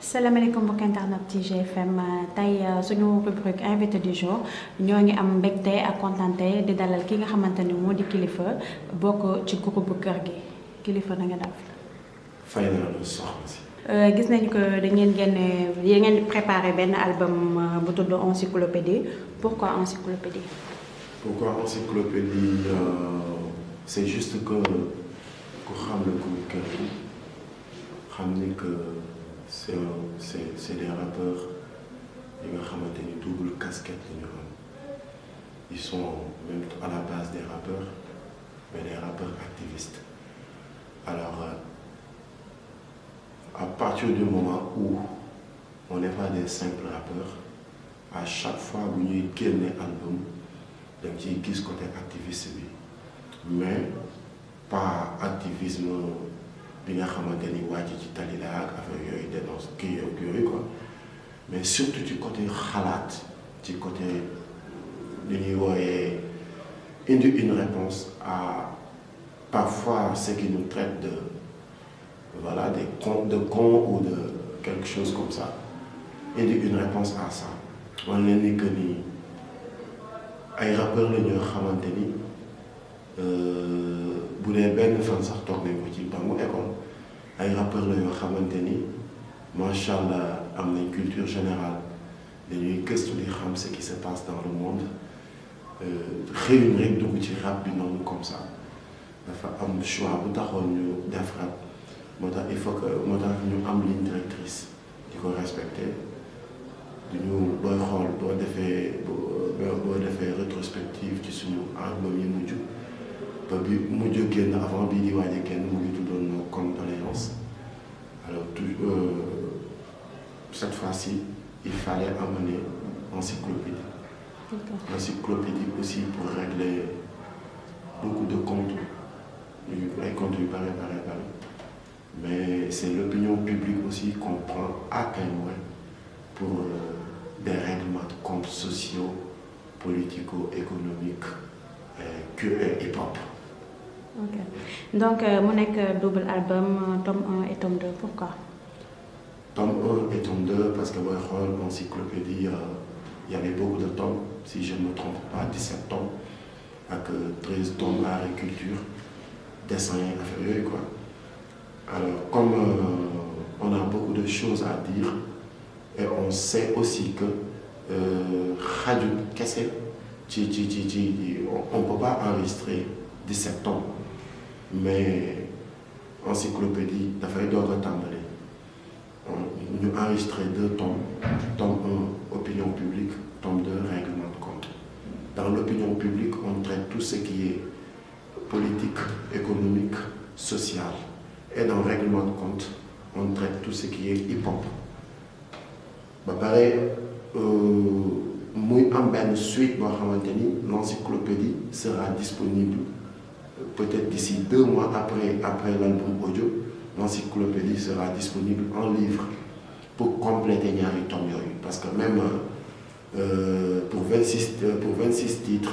salaamaaleykum mbokki internet ci GFM tey suñu rubrique invité du jour ñoo ngi am mbégte ak kontaante di dalal ki nga xamante ni moo di Kilifeu bokk ci groupe Kër gi Kilifeu na nga def. fay na la soxna si. gis nañu que da ngeen génne yéen ngeen di préparé benn album bu tudd Encyclopédie pourquoi Encyclopédie. Pourquoi Encyclopédie c'est juste que ku xam le groupe Kër gi xam ni que c'est des rappeurs yi nga xamante ni double casquette la ñu am ils sont même à la base des rappeurs mais des rappeurs activistes alors à partir du moment où on n'est pas des simples rappeurs à chaque fois bu ñuy génne album da nga ciy gis côté activiste bi mais pas activisme bi nga xamante ni wàcc ci tali la ak affaire yooyu dénonce kii yooyu quoi mais surtout ci côté xalaat ci côté li ñuy wooyee indi une réponse à parfois ce qui nous traite de voilà des cons ou de quelque chose comme ça indi une réponse à ça wan leen ni que ni ay rappeurs la ñoo xamante ni bu dee benn fan sax toog nañ ko ci bangu école ay rappeurs la yoo xamante ni macha allah am nañ culture générale dañuy gëstu di xam ce qui se passe dans le monde xëyuñ rek dugg ci rap bi noonu comme ça dafa am choix bu taxoon ñu def rap moo tax il faut que moo tax ñu am ligne directrice di ko respecter duñu booy xool boo defee rétrospective ci suñu album yi mujj ba bi mujj génn avant bii di waaj a génn mu ngi tuddoon Condoléances alors cette fois-ci il fallait amener encyclopédie. Encyclopédie aussi pour régler beaucoup de comptes ay comptes yu bare mais c'est l'opinion publique aussi qu'on prend à témoin pour des règlements de comptes sociaux politico-économiques et hip-hop. Ok donc mu nekk double album tome 1 et tome 2 pourquoi. Tome 1 et tome 2 parce que booy xool Encyclopédie il y avait beaucoup de tomes si je ne me trompe pas 17 tomes ak 13 tomes art et culture dessin affaire yooyu quoi alors comme on a beaucoup de choses à dire et on sait aussi que xaju kese ci on peut pas enregistrer 17 tomes mais encyclopédie dafay doog a tàmbali ñu enregistré 2 tomes tome 1 opinion publique tome 2 règlement de compte dans l'opinion publique on traite tout ce qui est politique économique social et dans règlement de compte on traite tout ce qui est hip-hop ba pare muy am benn suite boo xamante ni l'encyclopédie sera disponible peut-être d'ici 2 mois après l'album audio l'encyclopédie sera disponible en livre pour compléter ñaari tomes yooyu parce que même pour 26 titres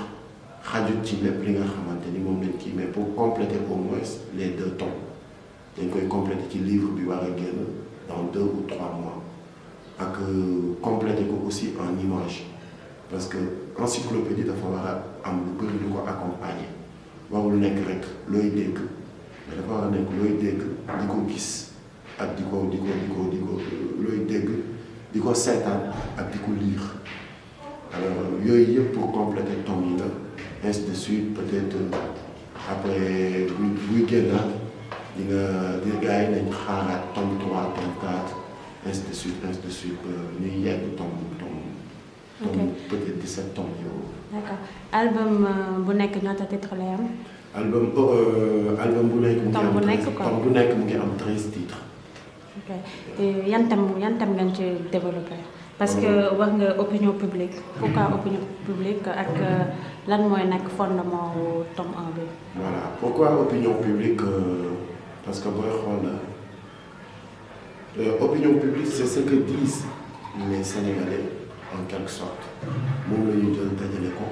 xajut ci lépp li nga xamante ni moom lañ kii mais pour compléter au moins les 2 tomes dañ koy compléter ci livre bi war a génn dans 2 ou 3 mois ak compléter ko aussi en image parce que encyclopédie dafa war a am lu bëri lu ko accompagner warul nekk rek looy dégg mais dafa war a nekk looy dégg di ko gis ak di ko looy dégg di ko seetaan ak di ko lire alors yooyu yëpp pour compléter tome yi la ainsi de suite peut-être après buy génnaat di gars yi nañ xaaraat tome 3 tome 4 ainsi de suite ñuy yegg tome peut-être 17 tomes yow. D'accord album bu nekk ñaata titre lay am. album bu nekk. tome bu nekk mu ngi am 13 titres. ok yan thème ngeen ci développé. parce que wax nga opinion publique. pourquoi opinion publique ak lan mooy nekk fondement wu tome 1 bi. voilà pourquoi opinion publique parce que booy xool opinion publique c'est ce que disent les Sénégalais en quelque sorte moom la ñu jël dajale ko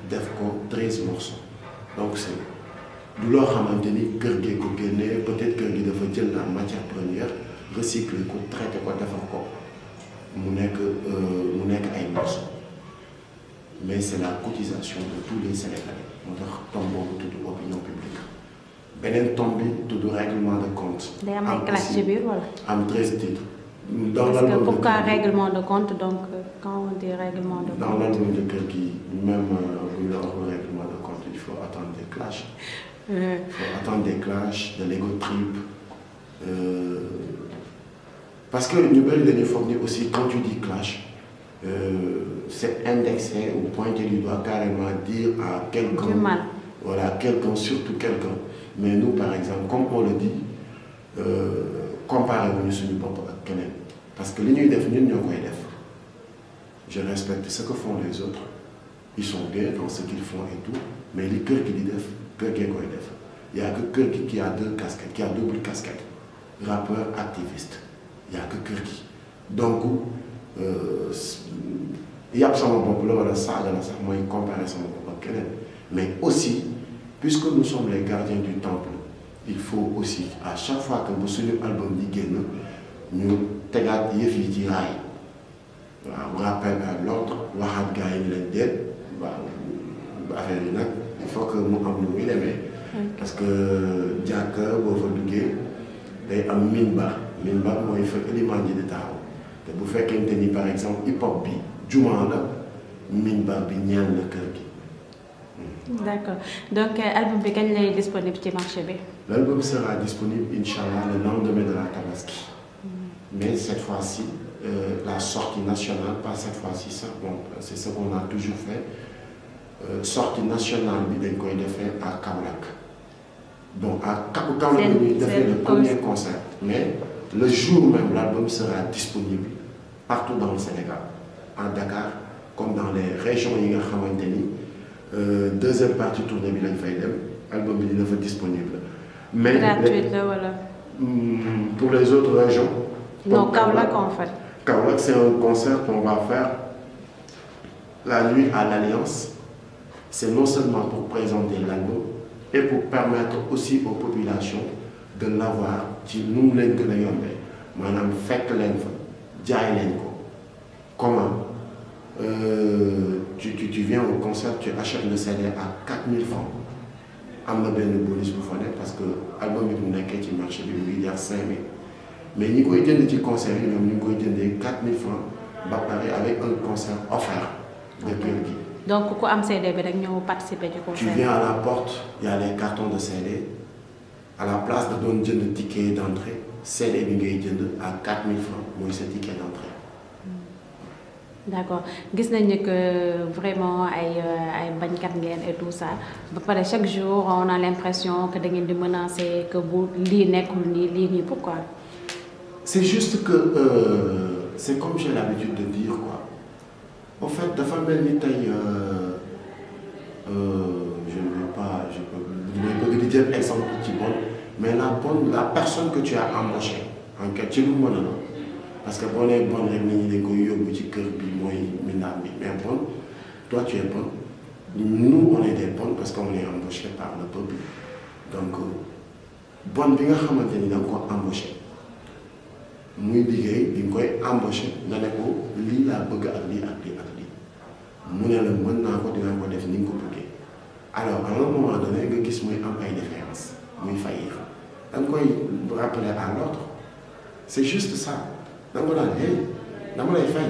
def ko 13 morceaux donc c'est du loo xamante ni kër gi ko génnee peut-être kër gi dafa jël la matière première recycler ko traiter ko defar ko mu nekk ay morceaux mais c'est la cotisation de tous les Sénégalais moo tax tomb boobu tudd opinion publique beneen tomb bi tudd règlement de compte. day am ay classe ci biir wala. am 13 titres. Parce que pourquoi règlement de compte donc quand on dit règlement de compte. Dans l'album de kër gi même bu ñu la wax règlement de compte il faut attendre des clashs. Il faut attendre des clashs de l'ego trip parce que ñu bëri dañuy foog ni aussi quand tu dis clash c'est indexé ou pointer du doigt carrément dire à quelqu'un. Du mal. Voilà quelqu'un surtout quelqu'un mais nous par exemple comme on le dit comparé wuñu suñu bopp ak keneen parce que li ñuy def ñun ñoo koy def je respecte ce que font les autres ils sont bien dans ce qu'ils font et tout mais li kër gi di def kër gee koy def y a que kër gi qui a deux casquettes qui a double casquette rappeur activiste y a que kër gi donc yàpp sama bopp la wala saaga la sax mooy comparer sama bopp ak keneen mais aussi puisque nous sommes les gardiens du temple il faut aussi à chaque fois que bu suñu album di génn ñu tegaat yëf yi ci raay waaw rappel à l'ordre waxaat gars yi ñu leen déet waaw affaire yi nag il faut que mu am lu muy demee parce que jàkka boo fa duggee day am minbar mooy fekk limaan ji di taxaw te bu fekkente ni par exemple hip hop bi jumaa la minbar bi ñaan la kër gi. D'accord donc album bi kañ lay disponible ci marché bi. L'album sera disponible Inch'Allah le lendemain de la Tabaski. Mais cette fois-ci la sortie nationale pas cette fois-ci ça bon c'est ce qu'on a toujours fait sortie nationale bi dañ koy defee à Kaolack donc à Kaolack bi ñuy defee le premier concert mais le jour même l'album sera disponible partout dans le Sénégal à Dakar comme dans les régions yi nga xamante ni deuxième partie tournée bi lañ fay dem album bi dina fa disponible. mais gratuite la wala. Pour les autres régions. non Kaolack en fait. Kaolack c'est un concert qu'on va faire la nuit à l'Alliance c'est non seulement pour présenter l'album et pour permettre aussi aux populations de l'avoir ci nu mu leen gën a yombee maanaam fekk leen fa jaay leen ko comment tu viens au concert tu achètes le CD à 4000 francs am na benn bonus bu fa nekk parce que album bi mu nekkee ci marché bi mu ngi jar 5000 mais ñi koy jënd ci concert yi ñoom ñu ngi koy jëndee 4000 francs ba pare avec un concert offert de kër gi. donc ku am CD bi rek ñëw participer ci concert. Tu viens à la porte il y a les cartons de CD à la place de doon jënd ticket d'entrée CD bi ngay jënd à 4000 francs mooy sa ticket d'entrée. D'accord gis nañu que vraiment ay bañkat ngeen et tout ça ba pare chaque jour on a l'impression que da ngeen di menacer que bu lii nekkul nii pourquoi. C'est juste que c'est comme j'ai l'habitude de dire quoi au fait dafa mel ni tey je peux bëgg di jël exemple ci bon mais la personne que tu as embauchée en quelque ci lu mën a parce que boo nee bon rek nit ñi dañ koy yóbbu ci kër bi mooy mindaan bi mais bon toi tu es bon nous on est des bons parce qu'on est embauché par le peuple donc bon bi nga xamante ni da nga ko embauché muy liggéey bi nga koy embauché nga ne ko lii laa bëgg ak lii ak lii ak lii mu ne la mën naa ko dinaa ko def ni nga ko bëggee alors à un moment donné nga gis muy am ay défaillances muy faillir da nga koy rappeler à l'ordre c'est juste ça. da nga naan hey dama lay fay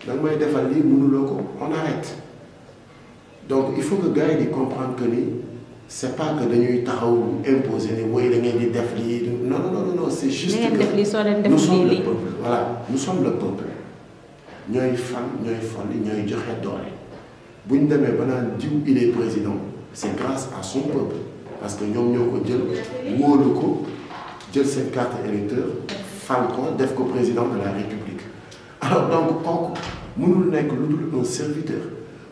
da nga may defal lii mënuloo ko on arrête donc il faut que gars yi di comprendre que ni c'est pas que dañuy taxaw imposer ni woy da ngeen di def lii non c'est juste que nous sommes le peuple voilà nous sommes le peuple ñooy fal ñooy folli ñooy joxe doole bu ñu demee ba naan diw il est président c'est grâce à son peuple parce que ñoom ñoo ko jël wóolu ko jël seen carte électeur fal ko def ko président de la République alors donc kooku mënul nekk lu dul un serviteur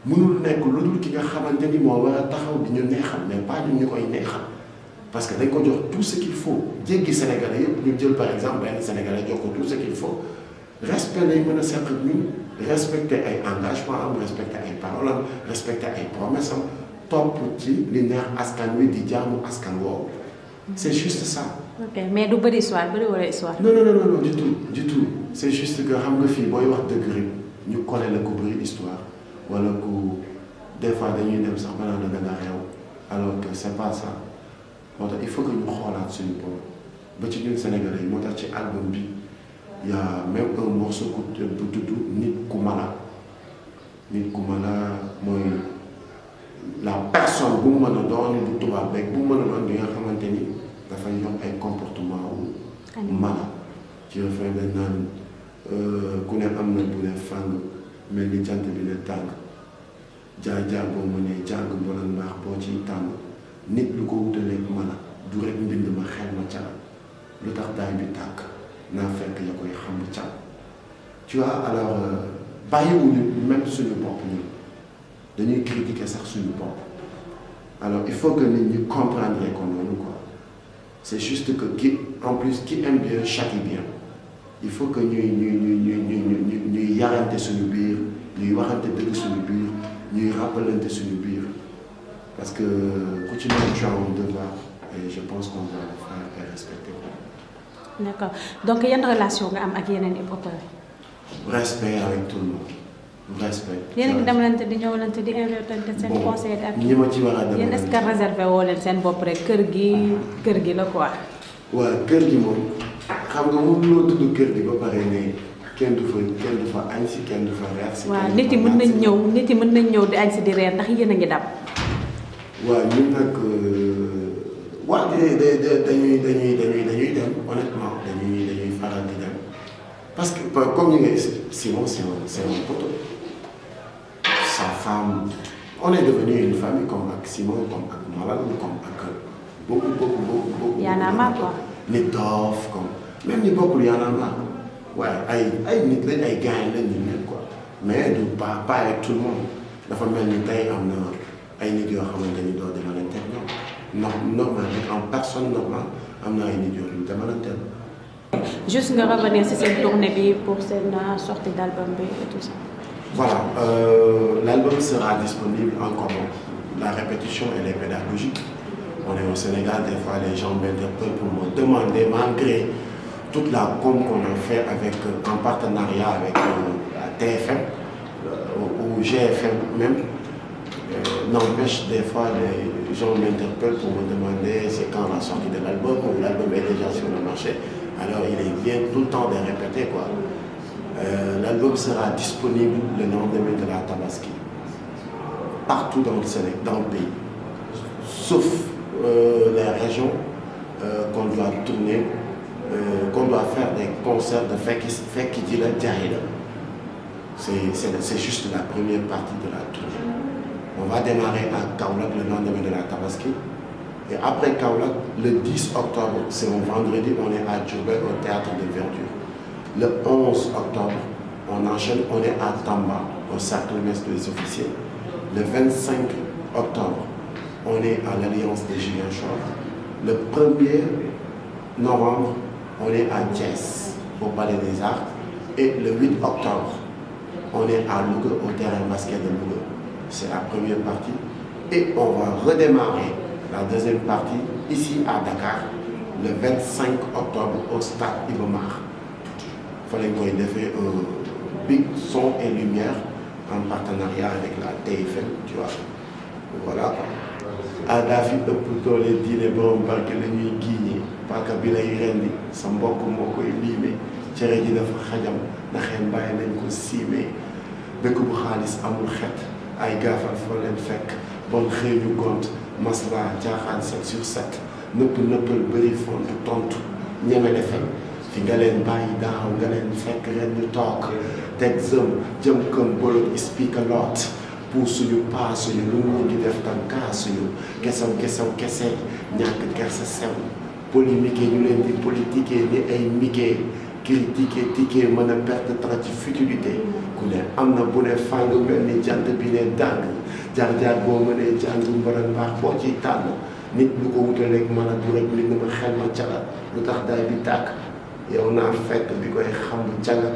mënul nekk lu dul ki nga xamante ni moo war a taxaw di ñu neexal mais pas di ñu koy neexal parce que dañ ko jox tout ce qu'il faut jéggi Sénégalais yëpp ñu jël par exemple benn Sénégalais jox ko tout ce qu'il faut respect lay mën a seq ak ñun respecter ay engagement am respecter ay paroles am respecter ay promesses am topp ci li neex askan wi di jaamu askan woowu c'est juste ça. ok mais du bëri histoire bëri wala histoire. non du tout c'est juste que xam nga fii booy wax dëgg rek ñu collé la ku bëri histoire wala ku des fois dañuy dem sax balaa da nga réew alors que c'est pas ça moo tax il faut que ñu xoolaat suñu bopp ba ci ñun Sénégalais yi moo tax ci album bi y a même un morceau bu tudd nit ku mala mooy la personne bu mu mën a doon bu tubaab beeg bu mu mën a doon bi nga xamante ni dafay yor ay comportement wu mala ci refrain dañ naan ku ne am na bu ne fàng mel ni jant bi ne tàng jaar boo mënee jàng mbooloo mbaax boo ciy tànn nit lu ko wutaleeg mala du rek mbind ma xel ma cara lu tax daay bi tàkk naa fekk ya koy xam cal tu vois alors bàyyiwuñu même suñu bopp ñun dañuy critiquer sax suñu bopp alors il faut que nit ñi comprendre ko noonu quoi c'est juste que qui en plus qui aime bien châtie bien il faut que ñuy yarante suñu biir ñuy waxante dëgg suñu biir ñuy rappelante suñu biir parce que ku ci nekk tu as un devoir et je pense qu'on doit le faire et respecter. D'accord donc yan relation nga am ak yeneen hip-hopeurs. Respect avec tout le monde. Respect. yéen a ngi demlante di ñëwlante di invitante seen conseil ak ñi ma ci war a dem yéen est-ce que réservé woo leen seen bopp rek kër gi la quoi. waaw kër gi moom xam nga mënuloo tudd kër gi ba pare ne kenn du fa añ si kenn du fa reer si. waaw nit yi mën nañ ñëw di añ si di reer ndax yéen a ngi dab. waaw ñun nag waaw dañuy dem honnêtement dañuy faral di dem parce que comme ñu ngi Simon c'est un poteau. Sa femme, on est devenu une famille comme avec Simon, comme avec Malal, comme avec beaucoup. Y'en a marre quoi. Les dof, comme même les beaucoup y'en a marre. Ouais, ay gagne les quoi. Mais pas avec tout le monde. La famille n'était ay nit yoo xamante ni doo demalante ñoom normal en personne normale am na ay nit yoo demalante. Juste nga revenir sur cette tournée bi pour cette sortie d'album bi et tout ça. Voilà, l'album sera disponible en commun. La répétition, elle est pédagogique. On est au Sénégal, des fois les gens m'interpellent pour me demander, malgré toute la com qu'on a fait en partenariat avec la TFM ou GFM même, n'empêche des fois les gens m'interpellent pour me demander c'est quand la sortie de l'album ou l'album est déjà sur le marché. Alors il est bien tout le temps de répéter quoi. L'album sera disponible le lendemain de la Tabaski, partout dans le Sénégal, dans le pays, sauf les régions qu'on doit tourner, qu'on doit faire des concerts de Fekki Dila Djahila. C'est juste la première partie de la tournée. On va démarrer à Kaolack le lendemain de la Tabaski. Et après Kaolack, le 10 octobre, c'est un vendredi, on est à Diourbel au théâtre de Verdure. Le 11 octobre, on enchaîne, on est à Tamba, au cercle mess des officiers. Le 25 octobre, on est à l'Alliance des Julien Chor. Le 1er novembre, on est à Thiès, au Palais des Arts. Et le 8 octobre, on est à Louga, au terrain basket de Louga. C'est la première partie. Et on va redémarrer la deuxième partie ici à Dakar, le 25 octobre, au stade Iba Mar. Il fallait qu'on ait fait un big son et lumière en partenariat avec la TFM, tu vois. Voilà. À David, plutôt les dîners bon parce que les nuits guignées, parce que Bila Irendi, son beaucoup moko limé, Thierry de Fahadam, Nahem Baye Nenko Sime, Bekou Khalis Amoul Khet, Aïgafal Folen Fek, Bon Réunion Gont, Masla, Djahan 7 sur 7, Nepel Beri Fond, Tontu, Niamele Fek. fi nga leen bàyyi daaw nga leen fekk ren ñu toog teg jëm kën bolot speak a lot pour suñu pas suñu lu mu di def tam kaa suñu kesew kese ñàkk kersa sew polémique ñu leen di politiquer ni ay migué critiquer ticket mën a perte temps ci futilité ku ne am na bu ne fàng mel ni jant bi ne dàng jaar boo mënee jàng mbaral mbaax boo ciy tànn nit lu ko wutaleeg mën a du rek li nga ma xel ma caga lu tax daay bi tàkk yow naa fekk bi koy xam caga